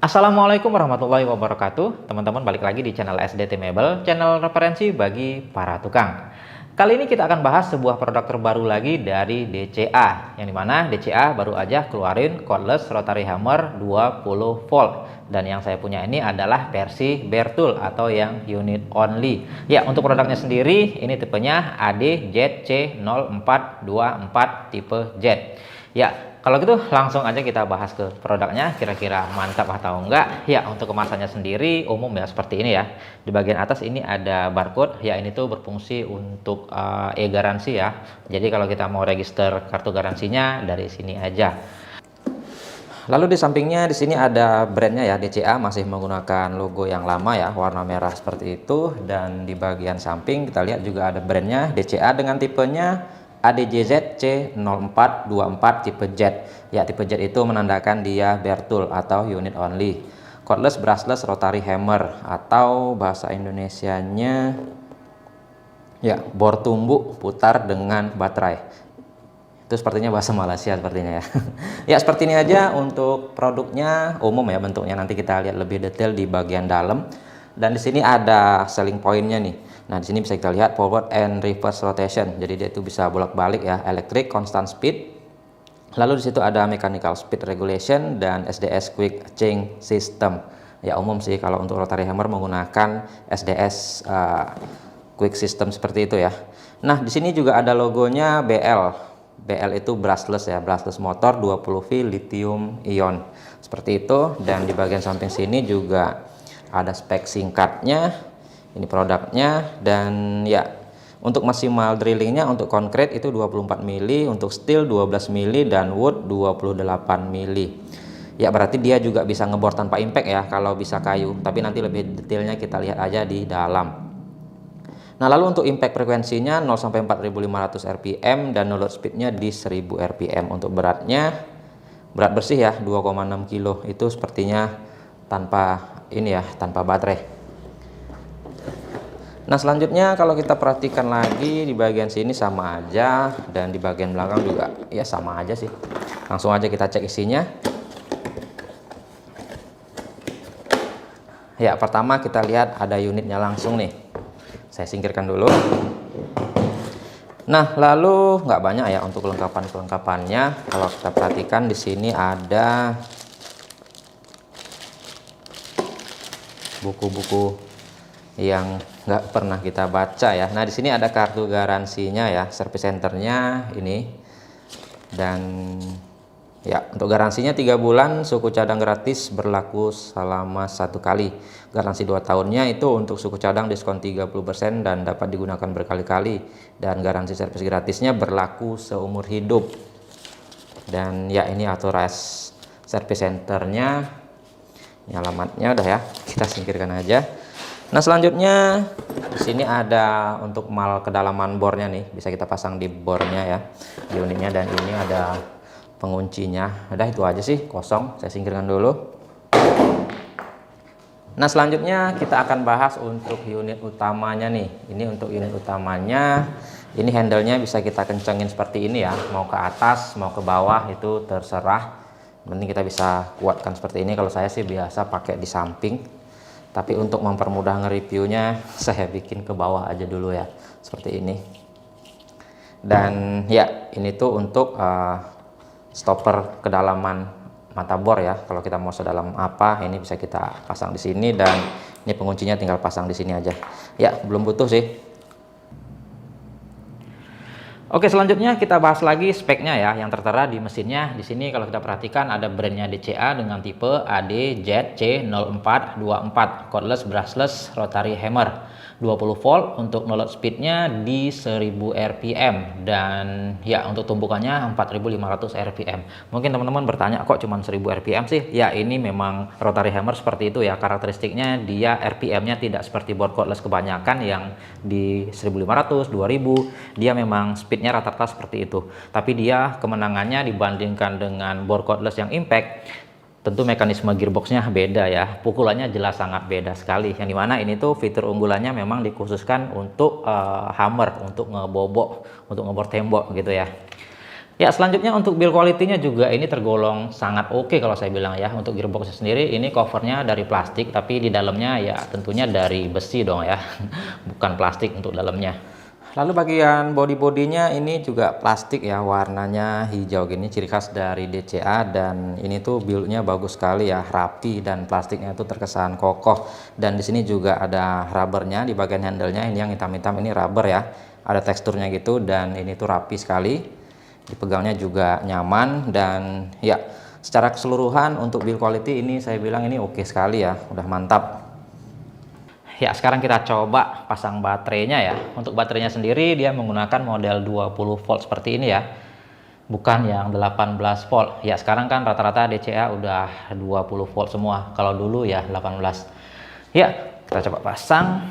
Assalamualaikum warahmatullahi wabarakatuh. Teman-teman balik lagi di channel SDT Mebel, channel referensi bagi para tukang. Kali ini kita akan bahas sebuah produk terbaru lagi dari DCA, yang dimana DCA baru aja keluarin cordless rotary hammer 20 volt. Dan yang saya punya ini adalah versi bare tool atau yang unit only. Ya, untuk produknya sendiri ini tipenya ADZC0424 tipe Z. Ya, kalau gitu langsung aja kita bahas ke produknya, kira-kira mantap atau enggak. Ya, untuk kemasannya sendiri umum ya seperti ini ya. Di bagian atas ini ada barcode, ya ini tuh berfungsi untuk e-garansi ya. Jadi kalau kita mau register kartu garansinya dari sini aja. Lalu di sampingnya di sini ada brandnya ya, DCA masih menggunakan logo yang lama ya, warna merah seperti itu. Dan di bagian samping kita lihat juga ada brandnya DCA dengan tipenya ADJZ C0424 tipe Z. Ya, tipe Z itu menandakan dia bare tool atau unit only. Cordless brushless rotary hammer atau bahasa Indonesianya ya bor tumbuk putar dengan baterai. Itu sepertinya bahasa Malaysia sepertinya ya. Ya, seperti ini aja untuk produknya, umum ya bentuknya. Nanti kita lihat lebih detail di bagian dalam. Dan di sini ada selling pointnya nih. Nah, di sini bisa kita lihat forward and reverse rotation. Jadi dia itu bisa bolak-balik ya, electric constant speed. Lalu di situ ada mechanical speed regulation dan SDS quick change system. Ya, umum sih kalau untuk rotary hammer menggunakan SDS quick system seperti itu ya. Nah, di sini juga ada logonya BL. BL itu brushless ya, brushless motor 20V lithium ion. Seperti itu, dan di bagian samping sini juga ada spek singkatnya. Ini produknya. Dan ya, untuk maksimal drillingnya untuk konkret itu 24 mili, untuk steel 12 mili, dan wood 28 mili. Ya, berarti dia juga bisa ngebor tanpa impact ya kalau bisa kayu, tapi nanti lebih detailnya kita lihat aja di dalam. Nah, lalu untuk impact frekuensinya 0 sampai 4500 rpm dan no load speednya di 1000 rpm. Untuk beratnya, berat bersih ya 2,6 kilo, itu sepertinya tanpa ini ya, tanpa baterai. Nah, selanjutnya kalau kita perhatikan lagi di bagian sini sama aja, dan di bagian belakang juga ya sama aja sih. Langsung aja kita cek isinya. Ya, pertama kita lihat ada unitnya langsung nih. Saya singkirkan dulu. Nah, lalu nggak banyak ya untuk kelengkapan-kelengkapannya. Kalau kita perhatikan di sini ada buku-buku yang nggak pernah kita baca ya. Nah, di sini ada kartu garansinya ya, service centernya ini. Dan ya, untuk garansinya 3 bulan, suku cadang gratis berlaku selama 1 kali. Garansi 2 tahunnya itu untuk suku cadang diskon 30% dan dapat digunakan berkali-kali. Dan garansi servis gratisnya berlaku seumur hidup. Dan ya, ini authorized service centernya. Ini alamatnya udah ya, kita singkirkan aja. Nah, selanjutnya di sini ada untuk mal kedalaman bornya nih, bisa kita pasang di bornya ya, di unitnya. Dan ini ada penguncinya. Udah, itu aja sih, kosong. Saya singkirkan dulu. Nah, selanjutnya kita akan bahas untuk unit utamanya nih. Ini untuk unit utamanya, ini handle-nya bisa kita kencengin seperti ini ya, mau ke atas mau ke bawah itu terserah. Penting kita bisa kuatkan seperti ini. Kalau saya sih biasa pakai di samping, tapi untuk mempermudah nge-reviewnya saya bikin ke bawah aja dulu ya, seperti ini. Dan ya, ini tuh untuk stopper kedalaman mata bor ya. Kalau kita mau sedalam apa, ini bisa kita pasang di sini. Dan ini penguncinya tinggal pasang di sini aja. Ya, belum butuh sih. Oke, selanjutnya kita bahas lagi speknya ya, yang tertera di mesinnya. Di sini kalau kita perhatikan ada brandnya DCA dengan tipe ADZC0424 cordless brushless rotary hammer 20 volt. Untuk no load speednya di 1000 rpm, dan ya untuk tumpukannya 4500 rpm. Mungkin teman-teman bertanya, kok cuma 1000 rpm sih? Ya, ini memang rotary hammer seperti itu ya, karakteristiknya dia rpm-nya tidak seperti board cordless kebanyakan yang di 1500 2000. Dia memang speednya rata-rata seperti itu, tapi dia kemenangannya dibandingkan dengan board cordless yang impact, tentu mekanisme gearboxnya beda ya, pukulannya jelas sangat beda sekali. Yang dimana ini tuh fitur unggulannya memang dikhususkan untuk hammer, untuk ngebobok, untuk ngebor tembok gitu ya. Ya, selanjutnya untuk build quality-nya juga ini tergolong sangat oke kalau saya bilang ya. Untuk gearbox sendiri ini covernya dari plastik, tapi di dalamnya ya tentunya dari besi dong ya, bukan plastik untuk dalamnya. Lalu bagian body-bodinya ini juga plastik ya, warnanya hijau gini, ciri khas dari DCA, dan ini tuh build-nya bagus sekali ya, rapi, dan plastiknya tuh terkesan kokoh. Dan di sini juga ada rubbernya di bagian handle-nya, ini yang hitam-hitam ini rubber ya, ada teksturnya gitu, dan ini tuh rapi sekali. Dipegangnya juga nyaman, dan ya secara keseluruhan untuk build quality ini saya bilang ini oke sekali ya, udah mantap. Ya, sekarang kita coba pasang baterainya ya. Untuk baterainya sendiri dia menggunakan model 20 volt seperti ini ya, bukan yang 18 volt ya. Sekarang kan rata-rata DCA udah 20 volt semua, kalau dulu ya 18. Ya, kita coba pasang.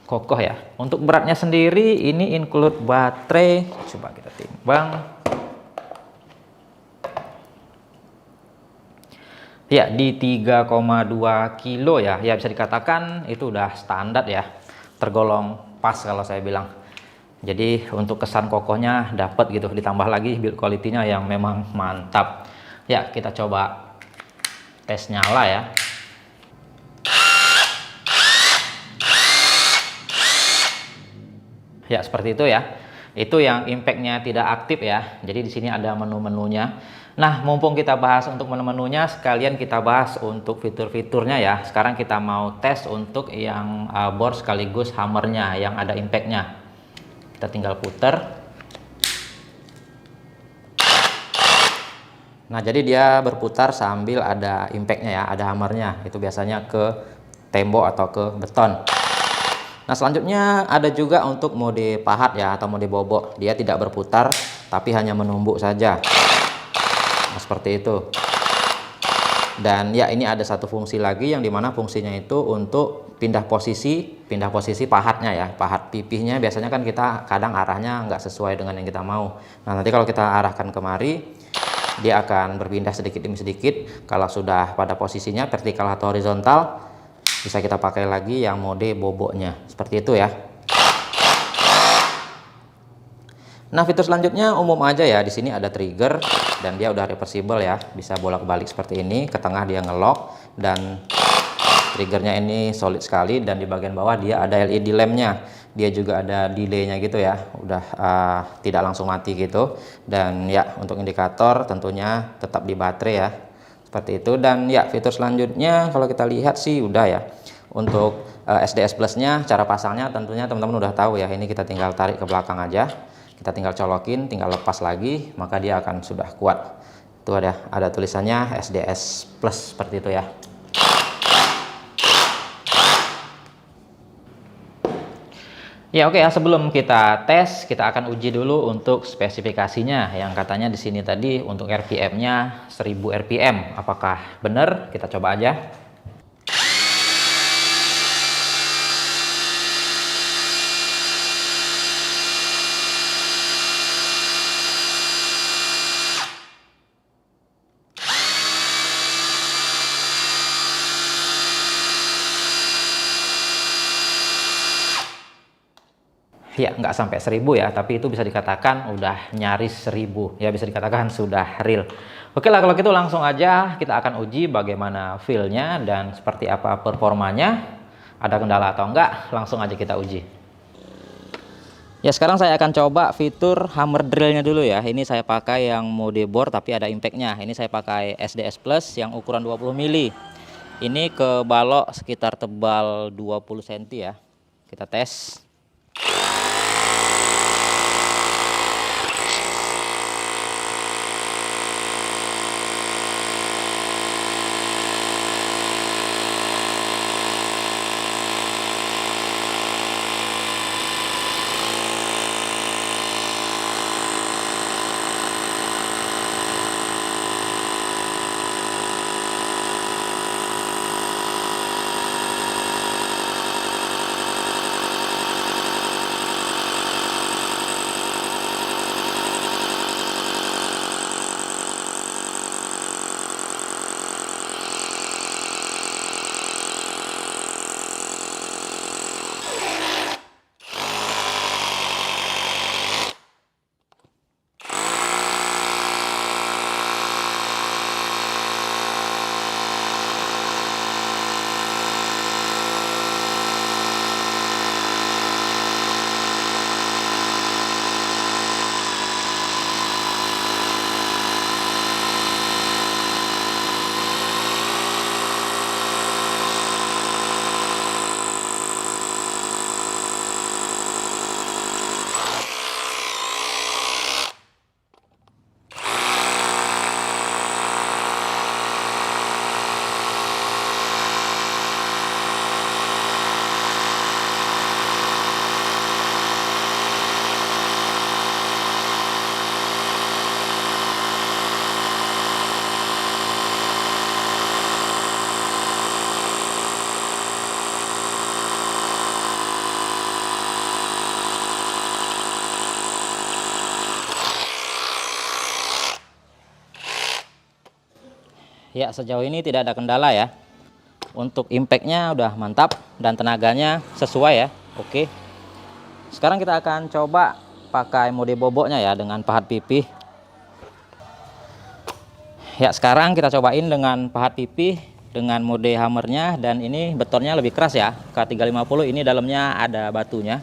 Kokoh ya. Untuk beratnya sendiri ini include baterai, coba kita timbang ya, di 3,2 kilo ya. Ya bisa dikatakan itu udah standar ya, tergolong pas kalau saya bilang. Jadi untuk kesan kokohnya dapat gitu, ditambah lagi build quality-nya yang memang mantap ya. Kita coba tes nyala ya. Ya seperti itu ya. Itu yang impact-nya tidak aktif ya. Jadi di sini ada menu-menunya. Nah, mumpung kita bahas untuk menu-menunya, sekalian kita bahas untuk fitur-fiturnya ya. Sekarang kita mau tes untuk yang bor sekaligus hammernya yang ada impact-nya. Kita tinggal puter. Nah, jadi dia berputar sambil ada impact-nya ya, ada hammernya. Itu biasanya ke tembok atau ke beton. Nah, selanjutnya ada juga untuk mode pahat ya, atau mode bobok. Dia tidak berputar tapi hanya menumbuk saja. Nah, seperti itu. Dan ya, ini ada satu fungsi lagi yang dimana fungsinya itu untuk pindah posisi pahatnya ya. Pahat pipihnya biasanya kan kita kadang arahnya nggak sesuai dengan yang kita mau. Nah, nanti kalau kita arahkan kemari, dia akan berpindah sedikit demi sedikit. Kalau sudah pada posisinya vertikal atau horizontal, bisa kita pakai lagi yang mode boboknya, seperti itu ya. Nah, fitur selanjutnya umum aja ya. Di sini ada trigger dan dia udah reversible ya, bisa bolak-balik seperti ini. Ke tengah dia ngelock, dan triggernya ini solid sekali, dan di bagian bawah dia ada LED lampnya. Dia juga ada delaynya gitu ya, udah tidak langsung mati gitu. Dan ya, untuk indikator tentunya tetap di baterai ya, seperti itu. Dan ya, fitur selanjutnya kalau kita lihat sih udah ya. Untuk SDS Plus-nya, cara pasangnya tentunya teman-teman udah tahu ya. Ini kita tinggal tarik ke belakang aja, kita tinggal colokin, tinggal lepas lagi, maka dia akan sudah kuat. Itu ada tulisannya SDS Plus seperti itu ya. Ya oke ya, sebelum kita tes, kita akan uji dulu untuk spesifikasinya. Yang katanya di sini tadi untuk RPM-nya 1000 RPM. Apakah benar? Kita coba aja. Ya nggak sampai 1000 ya, tapi itu bisa dikatakan udah nyaris 1000 ya, bisa dikatakan sudah real. Oke lah, kalau gitu langsung aja kita akan uji bagaimana feel-nya dan seperti apa performanya. Ada kendala atau enggak, langsung aja kita uji. Ya, sekarang saya akan coba fitur hammer drill-nya dulu ya. Ini saya pakai yang mode bore tapi ada impact-nya. Ini saya pakai SDS Plus yang ukuran 20 mili. Ini ke balok sekitar tebal 20 cm ya. Kita tes. Ya, sejauh ini tidak ada kendala ya. Untuk impactnya udah mantap dan tenaganya sesuai ya. Oke. Sekarang kita akan coba pakai mode boboknya ya dengan pahat pipih. Ya, sekarang kita cobain dengan pahat pipih dengan mode hammernya, dan ini betonnya lebih keras ya. K350 ini dalamnya ada batunya.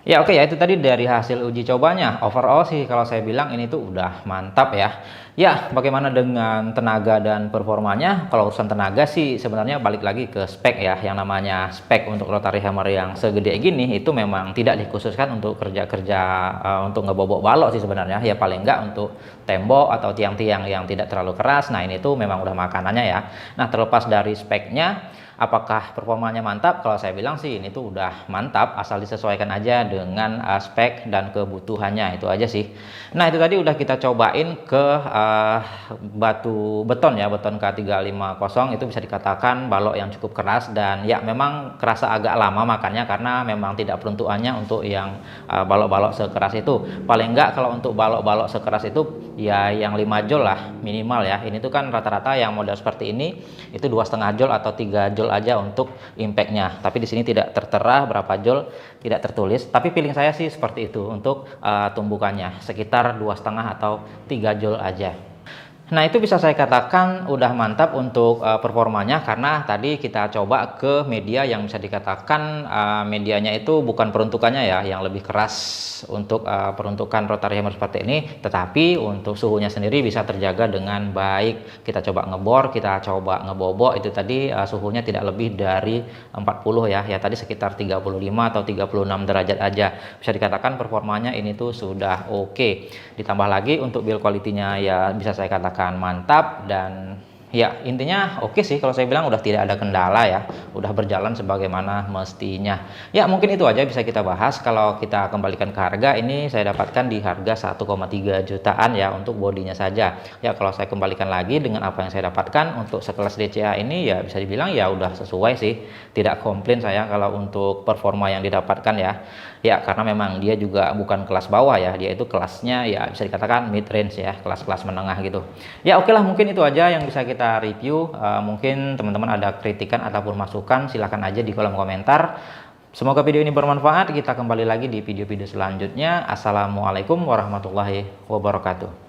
Ya oke ya, itu tadi dari hasil uji cobanya. Overall sih kalau saya bilang ini tuh udah mantap ya. Ya, bagaimana dengan tenaga dan performanya? Kalau urusan tenaga sih sebenarnya balik lagi ke spek ya. Yang namanya spek untuk rotary hammer yang segede gini itu memang tidak dikhususkan untuk kerja-kerja untuk ngebobok balok sih sebenarnya. Ya paling enggak untuk tembok atau tiang-tiang yang tidak terlalu keras. Nah, ini tuh memang udah makanannya ya. Nah, terlepas dari speknya, apakah performanya mantap? Kalau saya bilang sih ini tuh udah mantap, asal disesuaikan aja dengan spek dan kebutuhannya, itu aja sih. Nah, itu tadi udah kita cobain ke batu beton ya, beton K350. Itu bisa dikatakan balok yang cukup keras, dan ya memang kerasa agak lama makannya karena memang tidak peruntukannya untuk yang balok-balok sekeras itu. Paling enggak kalau untuk balok-balok sekeras itu ya yang 5 joule lah minimal ya. Ini tuh kan rata-rata yang model seperti ini itu 2,5 joule atau 3 joule aja untuk impactnya, tapi di sini tidak tertera berapa joule, tidak tertulis, tapi feeling saya sih seperti itu untuk tumbukannya sekitar 2,5 atau 3 joule aja. Nah, itu bisa saya katakan udah mantap untuk performanya, karena tadi kita coba ke media yang bisa dikatakan medianya itu bukan peruntukannya ya yang lebih keras untuk peruntukan rotary hammer seperti ini, tetapi untuk suhunya sendiri bisa terjaga dengan baik. Kita coba ngebor, kita coba ngebobok, itu tadi suhunya tidak lebih dari 40 ya, tadi sekitar 35 atau 36 derajat aja. Bisa dikatakan performanya ini tuh sudah oke. Ditambah lagi untuk build quality-nya ya bisa saya katakan mantap, dan ya intinya oke sih kalau saya bilang udah tidak ada kendala ya, udah berjalan sebagaimana mestinya. Ya mungkin itu aja bisa kita bahas. Kalau kita kembalikan ke harga, ini saya dapatkan di harga 1,3 jutaan ya untuk bodinya saja. Ya kalau saya kembalikan lagi dengan apa yang saya dapatkan untuk sekelas DCA ini, ya bisa dibilang ya udah sesuai sih, tidak komplain saya kalau untuk performa yang didapatkan ya. Ya karena memang dia juga bukan kelas bawah ya, dia itu kelasnya ya bisa dikatakan mid range ya, kelas-kelas menengah gitu. Ya oke lah, mungkin itu aja yang bisa kita review. Mungkin teman-teman ada kritikan ataupun masukan, silahkan aja di kolom komentar. Semoga video ini bermanfaat. Kita kembali lagi di video-video selanjutnya. Assalamualaikum warahmatullahi wabarakatuh.